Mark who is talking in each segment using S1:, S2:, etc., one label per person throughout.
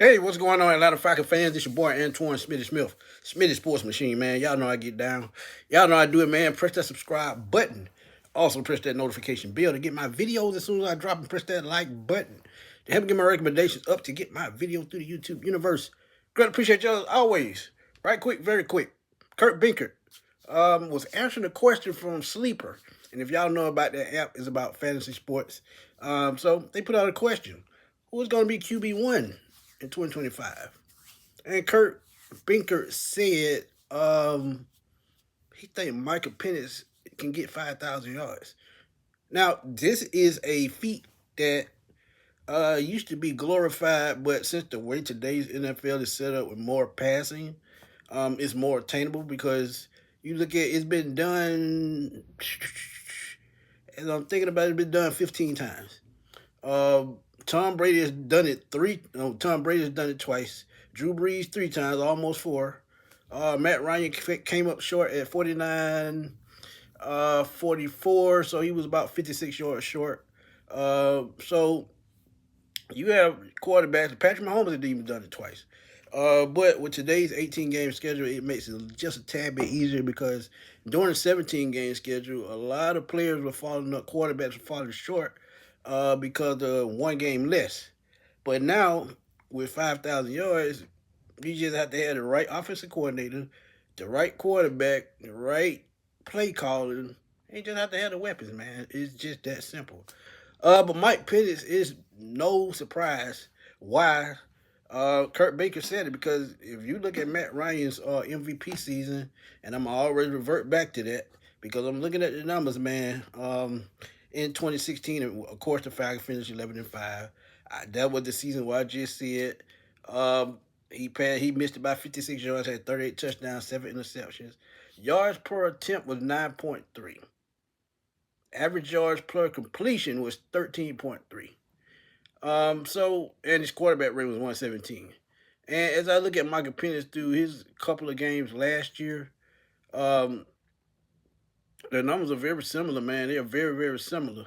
S1: Hey, what's going on, Atlanta Falcons fans? This your boy Antoine Smitty Smith, Smitty Sports Machine, man. Y'all know I get down. Y'all know I do it, man. Press that subscribe button. Also, press that notification bell to get my videos as soon as I drop them. Press that like button to help get my recommendations up to get my video through the YouTube universe. Great, appreciate y'all as always. Right quick, very quick. Kurt Benkert was answering a question from Sleeper. And if y'all know about that app, it's about fantasy sports. So they put out a question. Who's going to be QB1 in 2025? And Kurt Benkert said he think Michael Penix can get 5,000 yards. Now, this is a feat that used to be glorified, but since the way today's NFL is set up with more passing, it's more attainable because you look at it's been done, as I'm thinking about it, it's been done 15 times. Tom Brady has done it Tom Brady has done it twice. Drew Brees 3 times, almost 4. Matt Ryan came up short at 49, 44, so he was about 56 yards short. So you have quarterbacks. Patrick Mahomes has even done it twice. But with today's 18-game schedule, it makes it just a tad bit easier because during the 17-game schedule, a lot of players were quarterbacks were falling short because of 1 game less. But now, with 5,000 yards, you just have to have the right offensive coordinator, the right quarterback, the right play calling. You just have to have the weapons, man. It's just that simple. But Mike Penix is no surprise why Kurt Benkert said it, because if you look at Matt Ryan's MVP season, and I'm already revert back to that because I'm looking at the numbers, man. In 2016, of course, the Falcons finished 11-5. That was the season where I just said he missed about 56 yards, had 38 touchdowns, 7 interceptions. Yards per attempt was 9.3. Average yards per completion was 13.3. And his quarterback rate was 117. And as I look at Michael Penix through his couple of games last year, the numbers are very similar, man. They are very, very similar.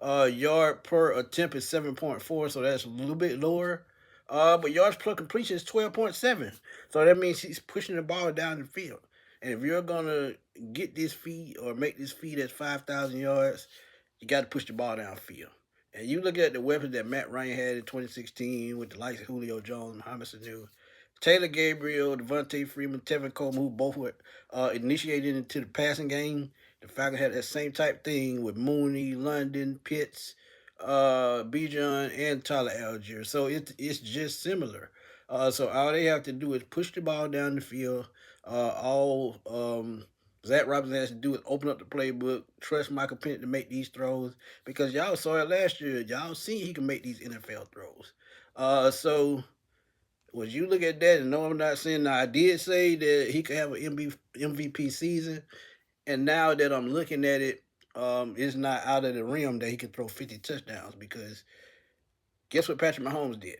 S1: Yard per attempt is 7.4, so that's a little bit lower. But yards per completion is 12.7. So that means he's pushing the ball down the field. And if you're going to get this feed or make this feed at 5,000 yards, you got to push the ball downfield. And you look at the weapons that Matt Ryan had in 2016 with the likes of Julio Jones, Mohamed Sanu, Taylor Gabriel, Devontae Freeman, Tevin Coleman, who both were initiated into the passing game. The Falcons had that same type thing with Mooney, London, Pitts, Bijan, and Tyler Algier. So it's just similar. So all they have to do is push the ball down the field. Zach Robinson has to do is open up the playbook, trust Michael Penix to make these throws, because y'all saw it last year. Y'all seen he can make these NFL throws. So when you look at that, and no, I'm not saying, now I did say that he could have an MVP season, and now that I'm looking at it, it's not out of the realm that he can throw 50 touchdowns, because guess what Patrick Mahomes did?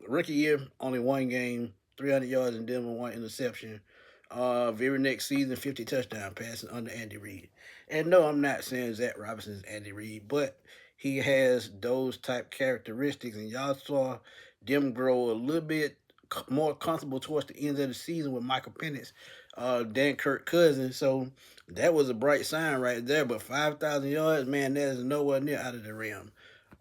S1: Rookie year, only 1 game, 300 yards in Denver, 1 interception. Very next season, 50 touchdown passing under Andy Reid. And no, I'm not saying Zach Robinson is Andy Reid, but he has those type characteristics, and y'all saw them grow a little bit more comfortable towards the end of the season with Michael Penix than Kirk Cousins. So that was a bright sign right there. But 5,000 yards, man, that is nowhere near out of the rim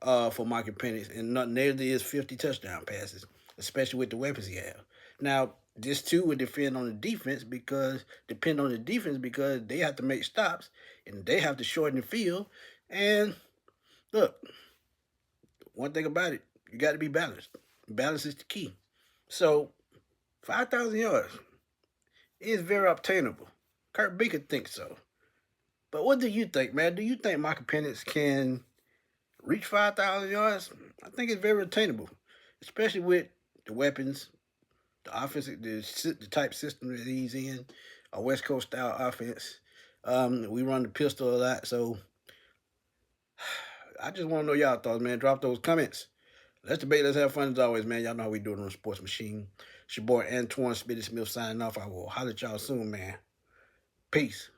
S1: for Michael Penix, and neither is 50 touchdown passes, especially with the weapons he has. Now, this too would depend on the defense because they have to make stops and they have to shorten the field. And look, one thing about it, you got to be balanced. Balance is the key. So 5,000 yards is very obtainable. Kurt Benkert thinks so. But what do you think, man? Do you think Michael Penix can reach 5,000 yards? I think it's very attainable, especially with the weapons, the offensive, the type system that he's in, a West Coast style offense. We run the pistol a lot, so I just want to know y'all thoughts, man. Drop those comments. Let's debate. Let's have fun as always, man. Y'all know how we do it on the Sports Machine. It's your boy Antoine Smitty Smith signing off. I will holler at y'all soon, man. Peace.